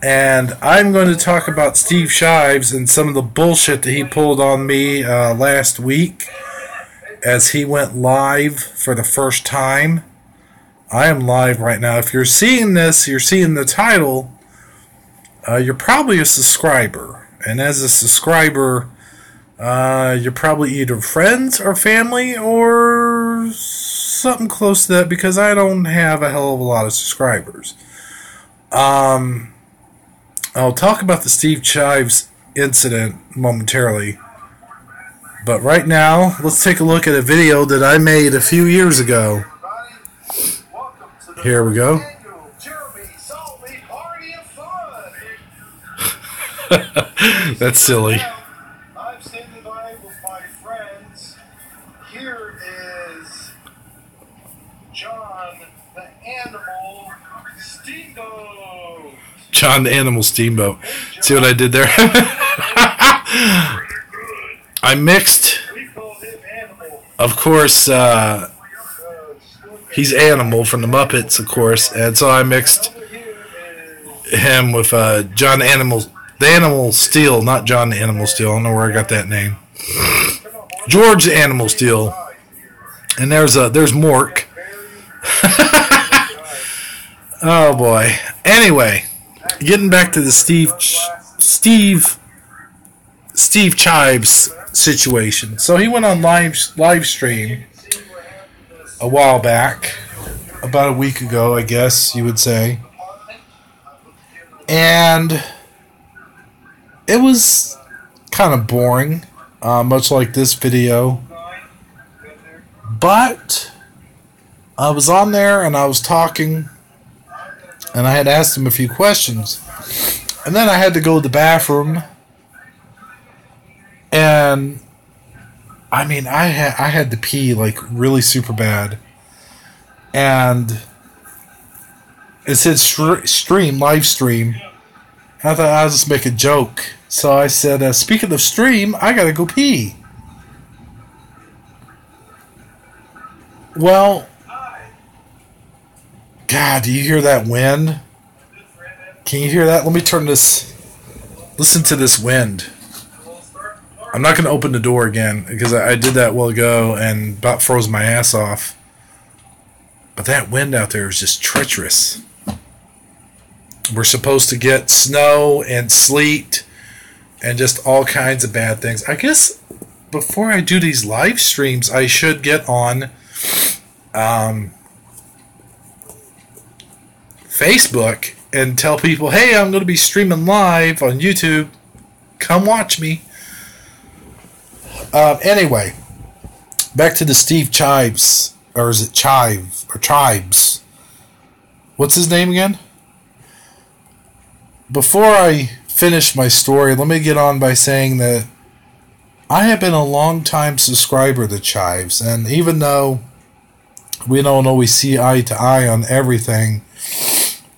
And I'm going to talk about Steve Shives and some of the bullshit that he pulled on me last week as he went live for the first time. I am live right now. If you're seeing this, you're seeing the title, you're probably a subscriber. And as a subscriber, you're probably either friends or family or something close to that, because I don't have a hell of a lot of subscribers. I'll talk about the Steve Shives incident momentarily. But right now, let's take a look at a video that I made a few years ago. Here we go. That's silly. I'm standing by with my friends. Here is John the Animal Steamboat. John the Animal Steamboat. See what I did there? I mixed, of course, he's Animal from the Muppets, of course, and so I mixed him with John the Animal Steel, not John the Animal Steel. I don't know where I got that name. George the Animal Steel. And there's Mork. Oh boy. Anyway, getting back to the Steve Shives situation. So he went on live stream a while back, about a week ago, I guess you would say. And it was kind of boring, much like this video. But I was on there and I was talking, and I had asked him a few questions. And then I had to go to the bathroom. And I mean, I had to pee like really super bad. And it said live stream. I thought I'd just make a joke. So I said, speaking of stream, I gotta go pee. Well, God, do you hear that wind? Can you hear that? Let me turn this. Listen to this wind. I'm not going to open the door again, because I did that a while ago and about froze my ass off. But that wind out there is just treacherous. We're supposed to get snow and sleet and just all kinds of bad things. I guess before I do these live streams, I should get on Facebook and tell people, hey, I'm going to be streaming live on YouTube. Come watch me. Anyway, back to the Steve Shives, or is it Chive or Chives? What's his name again? Before I finish my story, let me get on by saying that I have been a long-time subscriber to Chives, and even though we don't always see eye to eye on everything,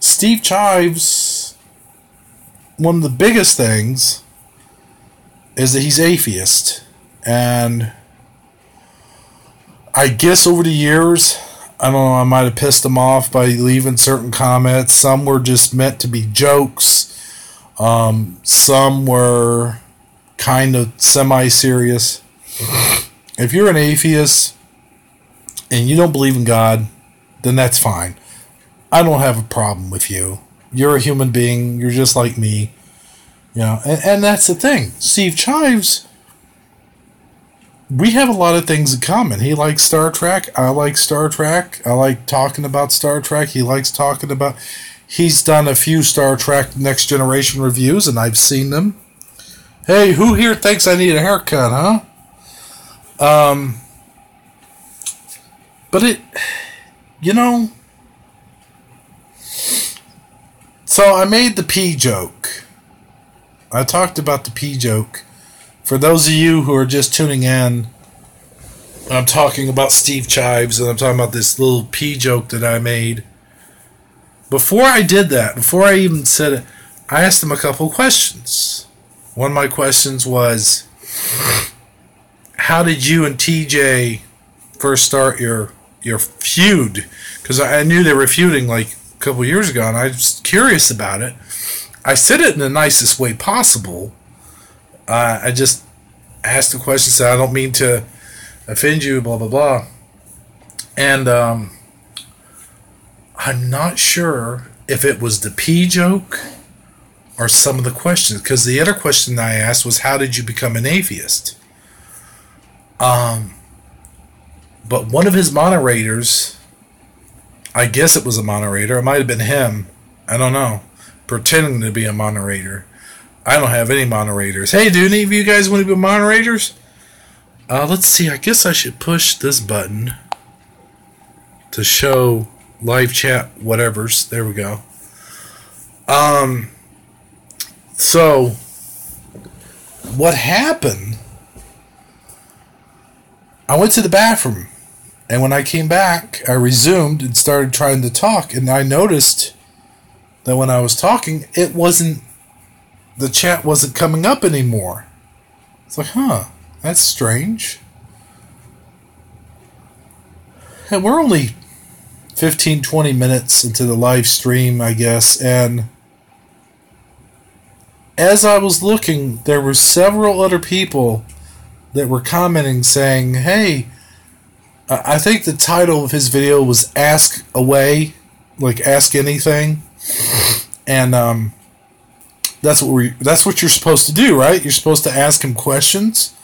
Steve Shives, one of the biggest things is that he's atheist. And I guess over the years, I don't know, I might have pissed him off by leaving certain comments. Some were just meant to be jokes. Some were kind of semi-serious. If you're an atheist and you don't believe in God, then that's fine. I don't have a problem with you. You're a human being. You're just like me. You know, and that's the thing. Steve Shives, we have a lot of things in common. He likes Star Trek. I like Star Trek. I like talking about Star Trek. He likes talking about... He's done a few Star Trek Next Generation reviews, and I've seen them. Hey, who here thinks I need a haircut, huh? But it... You know... So I made the pee joke. I talked about the pee joke. For those of you who are just tuning in, I'm talking about Steve Shives, and I'm talking about this little pee joke that I made. Before I did that, before I even said it, I asked him a couple questions. One of my questions was, how did you and TJ first start your feud? Because I knew they were feuding like a couple years ago, and I was curious about it. I said it in the nicest way possible. I just asked the question, said I don't mean to offend you, blah blah blah, and I'm not sure if it was the pee joke or some of the questions, because the other question I asked was, how did you become an atheist? But one of his moderators, I guess it was a moderator, it might have been him, I don't know, pretending to be a moderator. I don't have any moderators. Hey, do any of you guys want to be moderators? Let's see, I guess I should push this button to show live chat whatevers. There we go. So what happened, I went to the bathroom, and when I came back, I resumed and started trying to talk, and I noticed that when I was talking, the chat wasn't coming up anymore. It's like, huh, that's strange. And we're only 15-20 minutes into the live stream, I guess, and as I was looking, there were several other people that were commenting saying, hey, I think the title of his video was Ask Away, like Ask Anything. And that's what you're supposed to do, right? You're supposed to ask him questions.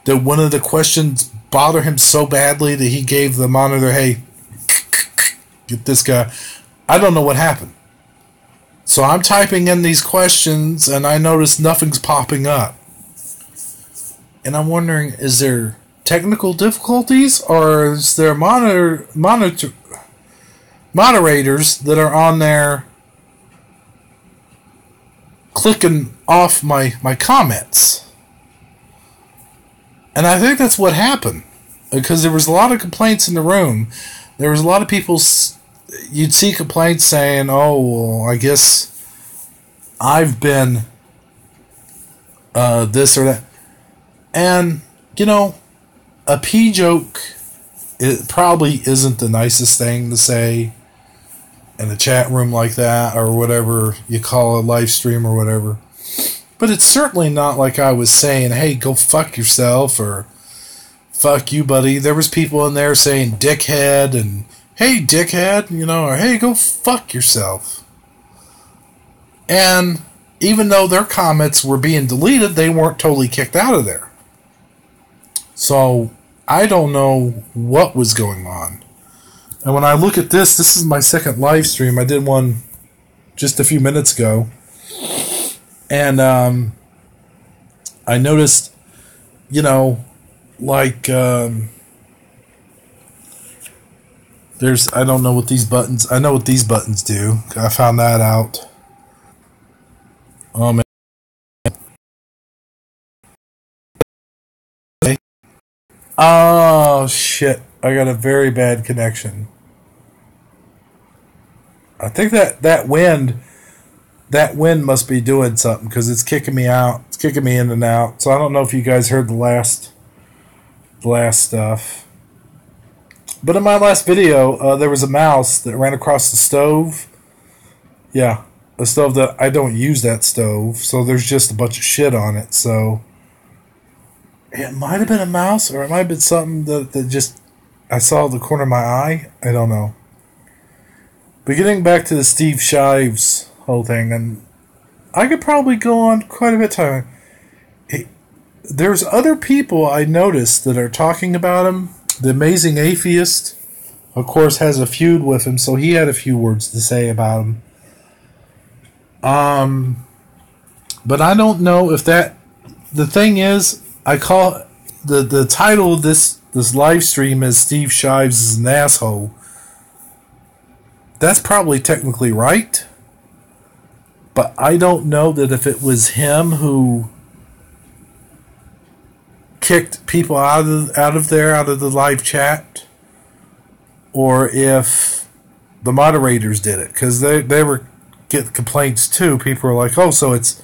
That one of the questions bothered him so badly that he gave the monitor, hey, get this guy. I don't know what happened. So I'm typing in these questions, and I notice nothing's popping up. And I'm wondering, is there technical difficulties, or is there moderators that are on there clicking off my comments? And I think that's what happened, because there was a lot of complaints in the room. There was a lot of people, you'd see complaints saying, oh, well, I guess I've been this or that. And, you know, a pee joke, it probably isn't the nicest thing to say in a chat room like that, or whatever you call a live stream or whatever. But it's certainly not like I was saying, hey, go fuck yourself, or fuck you, buddy. There was people in there saying dickhead, and hey, dickhead, you know, or hey, go fuck yourself. And even though their comments were being deleted, they weren't totally kicked out of there. So I don't know what was going on. And when I look at this is my second live stream. I did one just a few minutes ago. And I noticed, you know, like there's, I don't know what these buttons, I know what these buttons do. I found that out. Oh, man. Oh, shit. I got a very bad connection. I think that wind must be doing something, because it's kicking me out. It's kicking me in and out. So I don't know if you guys heard the last stuff. But in my last video, there was a mouse that ran across the stove. Yeah, a stove that I don't use that stove, so there's just a bunch of shit on it. So it might have been a mouse, or it might have been something that just I saw the corner of my eye. I don't know. But getting back to the Steve Shives whole thing, and I could probably go on quite a bit of time. There's other people I noticed that are talking about him. The Amazing Atheist, of course, has a feud with him, so he had a few words to say about him. But I don't know if that. The thing is, I call the title of this live stream is Steve Shives is an asshole. That's probably technically right, but I don't know that if it was him who kicked people out of the live chat, or if the moderators did it, because they were getting complaints too. People were like, oh, so it's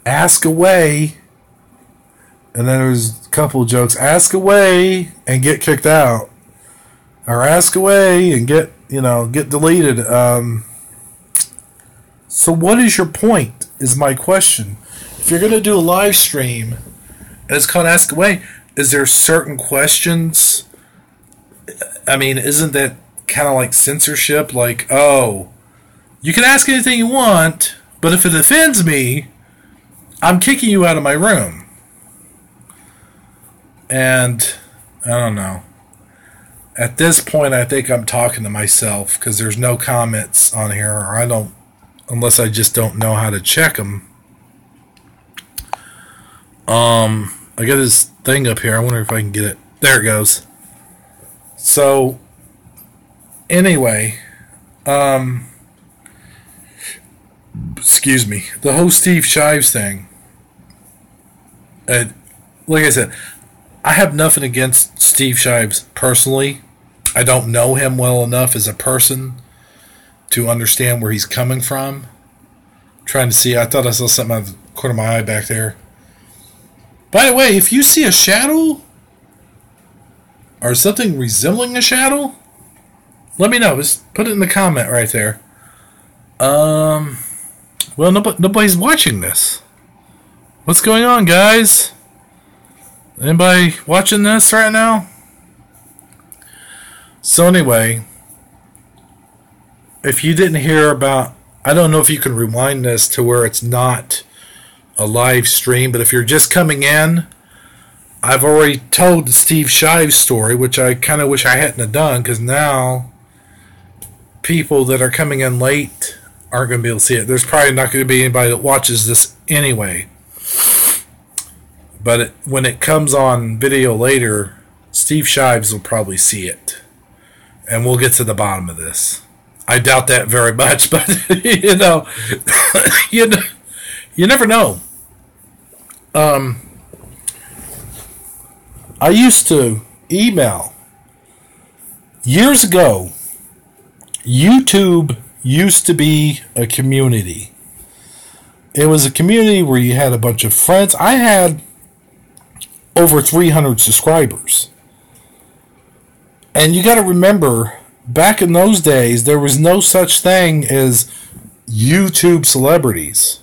ask away, and then there was a couple of jokes, ask away and get kicked out, or ask away and get deleted. So what is your point, is my question. If you're going to do a live stream, and it's called Ask Away, is there certain questions? I mean, isn't that kind of like censorship? Like, oh, you can ask anything you want, but if it offends me, I'm kicking you out of my room. And I don't know. At this point, I think I'm talking to myself because there's no comments on here, or I don't, unless I just don't know how to check them. I got this thing up here. I wonder if I can get it. There it goes. So, anyway, excuse me. The whole Steve Shives thing. Like I said, I have nothing against Steve Shives personally. I don't know him well enough as a person to understand where he's coming from. I'm trying to see. I thought I saw something out of the corner of my eye back there. By the way, if you see a shadow or something resembling a shadow, let me know. Just put it in the comment right there. Well, nobody's watching this. What's going on, guys? Anybody watching this right now? So anyway, if you didn't hear about, I don't know if you can rewind this to where it's not a live stream, but if you're just coming in, I've already told the Steve Shives story, which I kind of wish I hadn't have done, because now people that are coming in late aren't going to be able to see it. There's probably not going to be anybody that watches this anyway. But when it comes on video later, Steve Shives will probably see it. And we'll get to the bottom of this. I doubt that very much, but you know, you never know. I used to email. Years ago, YouTube used to be a community. It was a community where you had a bunch of friends. I had over 300 subscribers. And you got to remember, back in those days, there was no such thing as YouTube celebrities.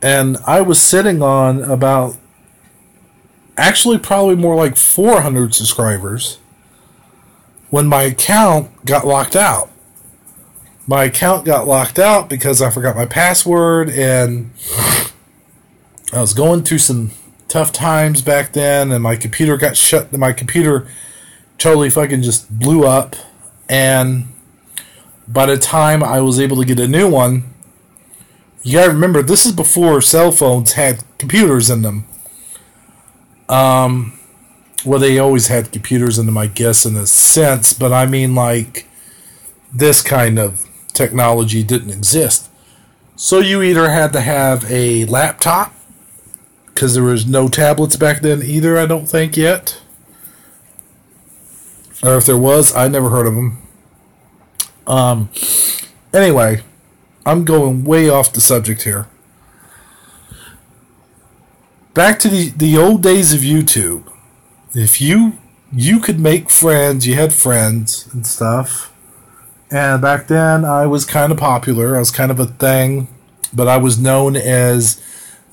And I was sitting on about, actually probably more like 400 subscribers when my account got locked out. My account got locked out because I forgot my password, and I was going through some tough times back then, and my computer got shut. My computer totally fucking just blew up, and by the time I was able to get a new one, you gotta remember, this is before cell phones had computers in them. Well, they always had computers in them, I guess, in a sense, but I mean, like, this kind of technology didn't exist. So you either had to have a laptop, because there was no tablets back then either, I don't think, yet. Or if there was, I never heard of them. Anyway, I'm going way off the subject here. Back to the old days of YouTube. If you could make friends, you had friends and stuff. And back then, I was kind of popular. I was kind of a thing. But I was known as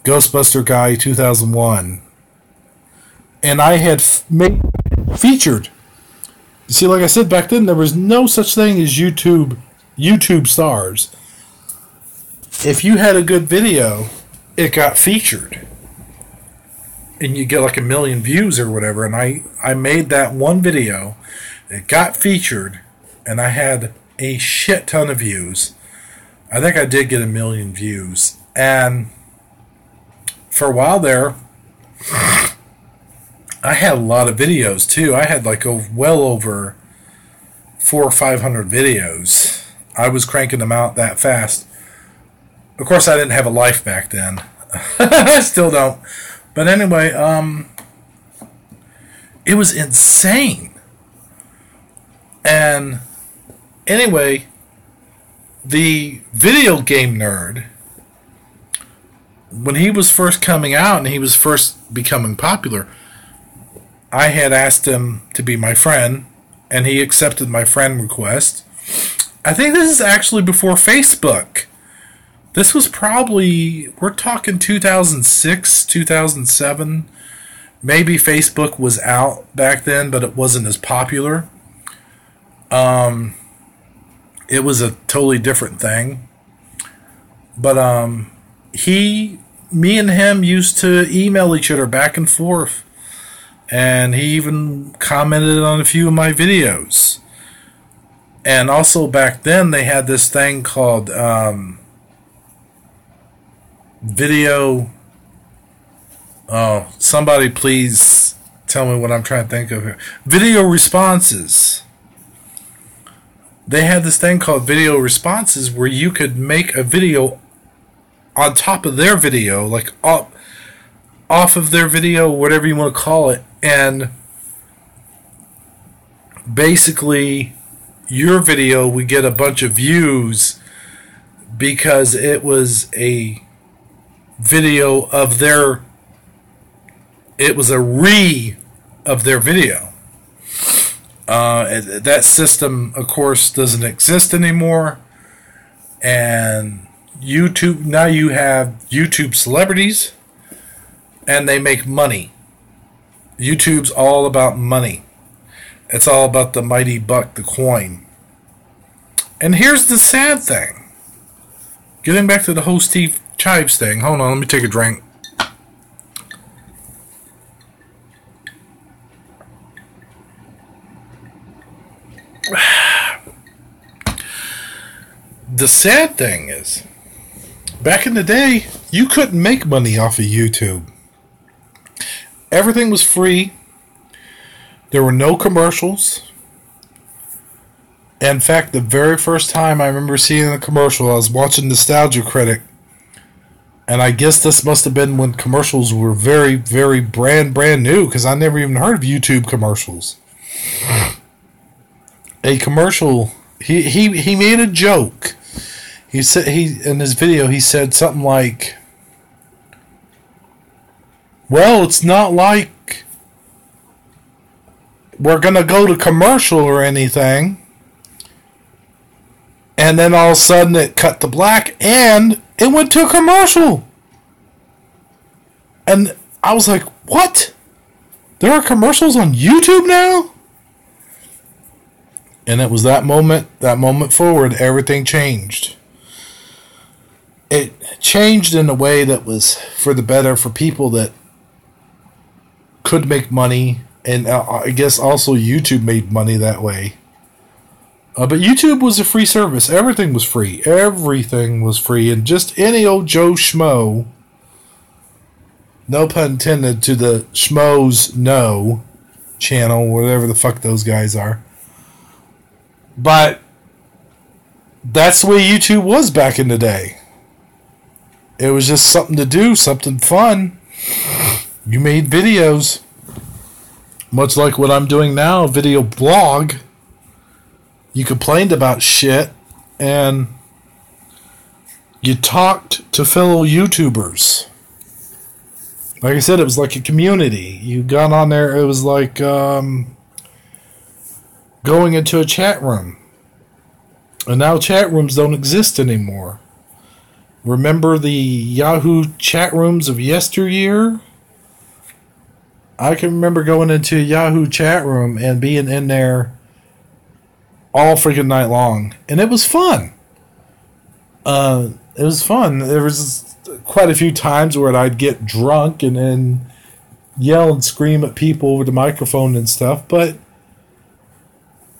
Ghostbuster Guy 2001. And I had made featured. You see, like I said, back then, there was no such thing as YouTube stars. If you had a good video, it got featured. And you get like 1 million views or whatever. And I made that one video. It got featured. And I had a shit ton of views. I think I did get 1 million views. And for a while there, I had a lot of videos too. I had like well over 400 or 500 videos. I was cranking them out that fast. Of course, I didn't have a life back then. I still don't. But anyway, it was insane. And anyway, the video game nerd, when he was first coming out and he was first becoming popular, I had asked him to be my friend, and he accepted my friend request. I think this is actually before Facebook. This was probably, we're talking 2006, 2007. Maybe Facebook was out back then, but it wasn't as popular. It was a totally different thing. But me and him used to email each other back and forth. And he even commented on a few of my videos. And also back then they had this thing called video. Oh, somebody please tell me what I'm trying to think of here. Video responses. They had this thing called video responses where you could make a video on top of their video, like off of their video, whatever you want to call it, and basically your video would get a bunch of views because it was a video of their, it was a of their video. That system, of course, doesn't exist anymore. And YouTube, now you have YouTube celebrities, and they make money. YouTube's all about money. It's all about the mighty buck, the coin. And here's the sad thing. Getting back to the whole Steve Shives thing. Hold on, let me take a drink. The sad thing is, back in the day, you couldn't make money off of YouTube. Everything was free. There were no commercials. In fact, the very first time I remember seeing a commercial, I was watching Nostalgia Critic. And I guess this must have been when commercials were very, very brand new, because I never even heard of YouTube commercials. A commercial, he made a joke. He said, in his video he said something like, well, it's not like we're gonna go to commercial or anything. And then all of a sudden it cut to black and it went to a commercial. And I was like, what? There are commercials on YouTube now? And it was that moment forward, everything changed. It changed in a way that was for the better for people that could make money. And I guess also YouTube made money that way. But YouTube was a free service. Everything was free. Everything was free. And just any old Joe Schmo, no pun intended to the Schmoes No channel, whatever the fuck those guys are. But that's the way YouTube was back in the day. It was just something to do, something fun. You made videos. Much like what I'm doing now, a video blog. You complained about shit, and you talked to fellow YouTubers. Like I said, it was like a community. You got on there, it was like going into a chat room. And now chat rooms don't exist anymore. Remember the Yahoo chat rooms of yesteryear? I can remember going into a Yahoo chat room and being in there all freaking night long. And it was fun. It was fun. There was quite a few times where I'd get drunk and then yell and scream at people over the microphone and stuff. But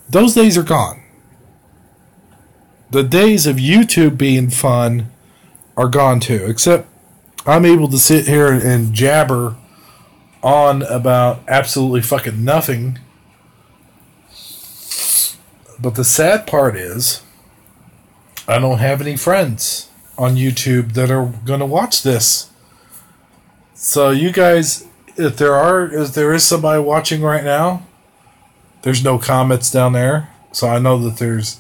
those days are gone. The days of YouTube being fun are gone too. Except I'm able to sit here and jabber on about absolutely fucking nothing. But the sad part is, I don't have any friends on YouTube that are going to watch this. So you guys, if there is somebody watching right now, there's no comments down there. So I know that there's,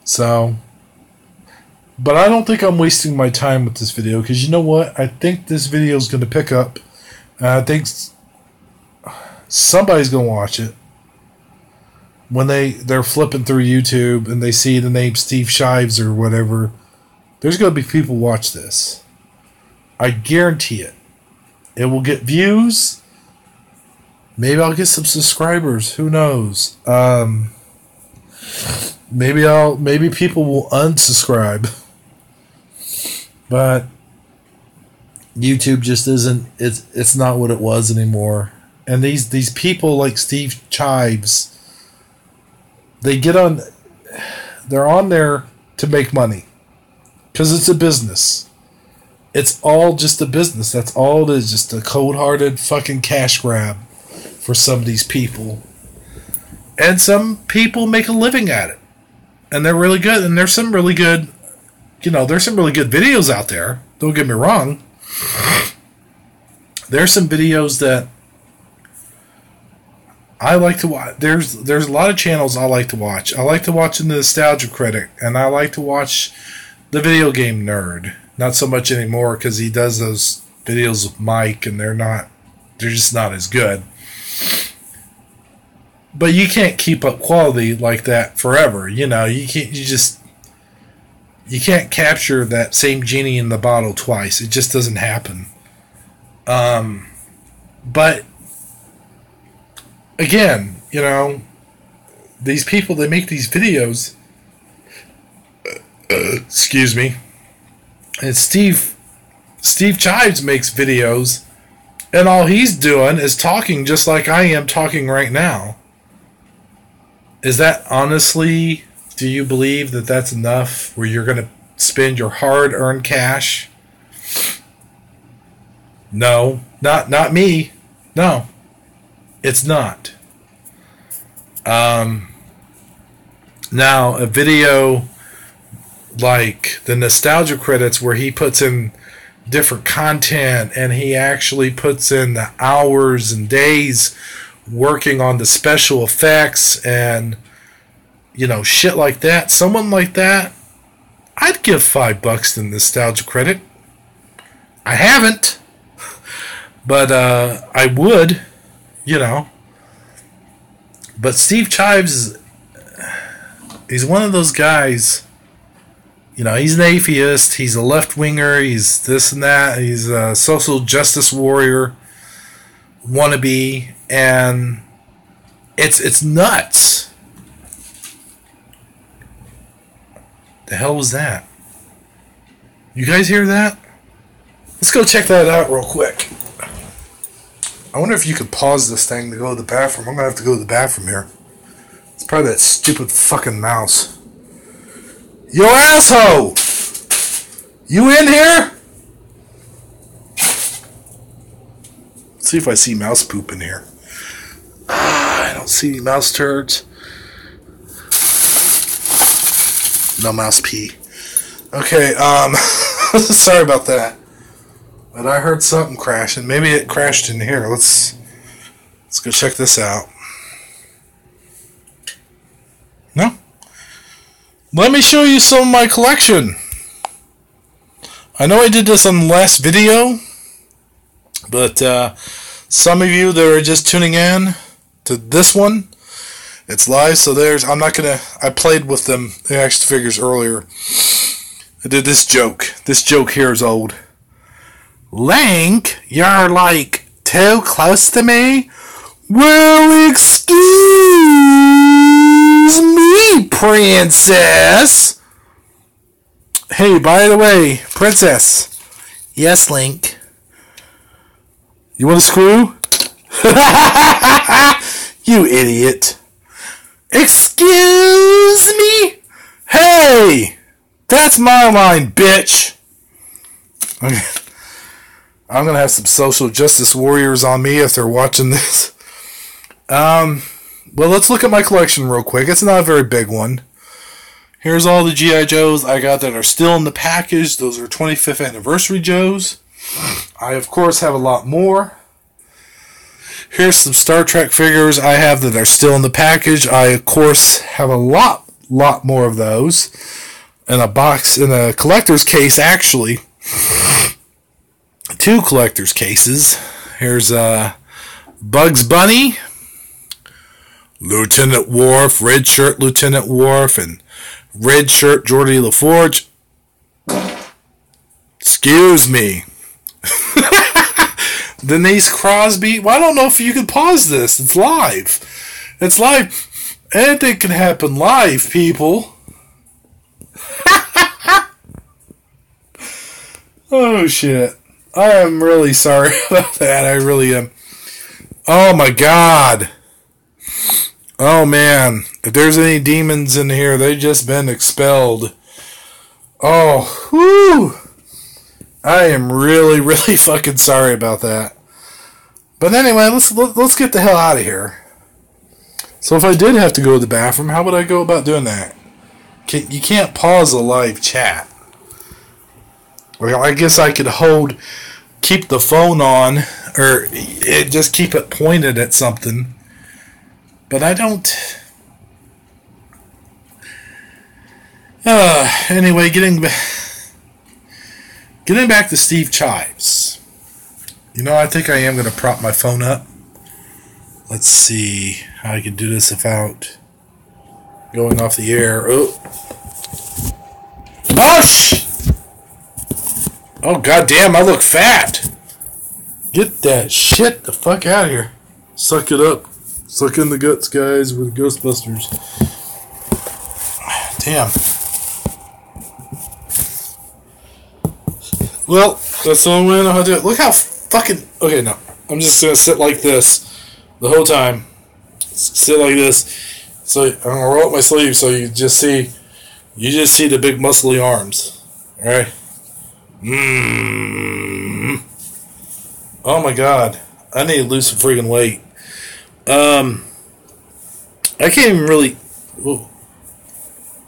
so, but I don't think I'm wasting my time with this video, because you know what? I think this video is going to pick up. I think somebody's going to watch it. When they're flipping through YouTube and they see the name Steve Shives or whatever, there's going to be people watch this. I guarantee it. It will get views. Maybe I'll get some subscribers. Who knows? Maybe people will unsubscribe. But YouTube just isn't. It's not what it was anymore. And these people like Steve Shives, they're on there to make money because it's a business. It's all just a business. That's all it is. Just a cold-hearted fucking cash grab for some of these people. And some people make a living at it. And they're really good. And there's some really good, there's some really good videos out there. Don't get me wrong. There's some videos that I like to watch. There's a lot of channels I like to watch. I like to watch The Nostalgia Critic. And I like to watch The Video Game Nerd. Not so much anymore because he does those videos with Mike and they're just not as good. But you can't keep up quality like that forever. You can't capture that same genie in the bottle twice. It just doesn't happen. But again, these people, they make these videos. Excuse me. And Steve Shives makes videos, and all he's doing is talking just like I am talking right now. Is that honestly, do you believe that that's enough where you're going to spend your hard-earned cash? No, not me. No, it's not. Now, a video like the Nostalgia Credits where he puts in different content and he actually puts in the hours and days working on the special effects and shit like that. Someone like that, I'd give $5 to Nostalgia Credit. I haven't, but I would, But Steve Shives, he's one of those guys. He's an atheist, he's a left-winger, he's this and that, he's a social justice warrior wannabe, and it's nuts. The hell was that? You guys hear that? Let's go check that out real quick. I wonder if you could pause this thing to go to the bathroom. I'm going to have to go to the bathroom here. It's probably that stupid fucking mouse. Yo, asshole! You in here? Let's see if I see mouse poop in here. I don't see any mouse turds. No mouse pee. Okay, sorry about that. But I heard something crashing. Maybe it crashed in here. Let's go check this out. No? Let me show you some of my collection. I know I did this on the last video, but some of you that are just tuning in to this one, it's live, so I played with them, the action figures, earlier. I did this joke. This joke here is old. Link, you're like too close to me? Well, excuse me, princess. Hey, by the way, princess. Yes, Link. You want a screw? You idiot. Excuse me? Hey! That's my line, bitch. Okay. I'm going to have some social justice warriors on me if they're watching this. Well, let's look at my collection real quick. It's not a very big one. Here's all the G.I. Joes I got that are still in the package. Those are 25th anniversary Joes. I, of course, have a lot more. Here's some Star Trek figures I have that are still in the package. I, of course, have a lot more of those. In a box, in a collector's case, actually. 2 collector's cases. Here's Bugs Bunny, Lieutenant Worf, red shirt Lieutenant Worf, and red shirt Geordie LaForge. Excuse me. Denise Crosby. Well, I don't know if you can pause this. It's live. It's live. Anything can happen live, people. Oh, shit. I am really sorry about that. I really am. Oh, my God. Oh, man. If there's any demons in here, they've just been expelled. Oh, whew. I am really, really fucking sorry about that. But anyway, let's get the hell out of here. So if I did have to go to the bathroom, how would I go about doing that? You can't pause a live chat. Well, I guess I could keep the phone on, or just keep it pointed at something. But I don't. Anyway, getting back to Steve Shives. You know, I think I am going to prop my phone up. Let's see how I can do this without going off the air. Oh, oh, goddamn! I look fat. Get that shit the fuck out of here. Suck it up. Suck in the guts, guys. We're the Ghostbusters. Damn. Well, that's the only way I know how to do it. Look how fucking... Okay, no. I'm just going to sit like this the whole time. Sit like this. So I'm going to roll up my sleeve so you just see the big muscly arms. Alright? Oh my God. I need to lose some freaking weight. I can't even really... Whoa.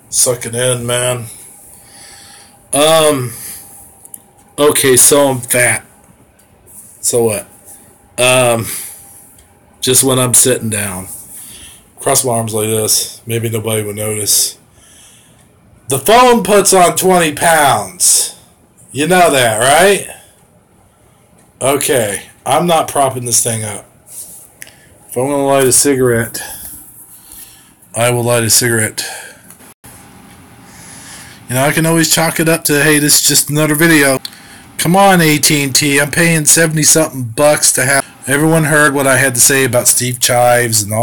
Suck it in, man. Okay, so I'm fat. So what? Just when I'm sitting down. Cross my arms like this. Maybe nobody would notice. The phone puts on 20 pounds. You know that, right? Okay. I'm not propping this thing up. If I'm going to light a cigarette, I will light a cigarette. You know, I can always chalk it up to, hey, this is just another video. Come on, AT&T. I'm paying $70-something to have... Everyone heard what I had to say about Steve Shives and all.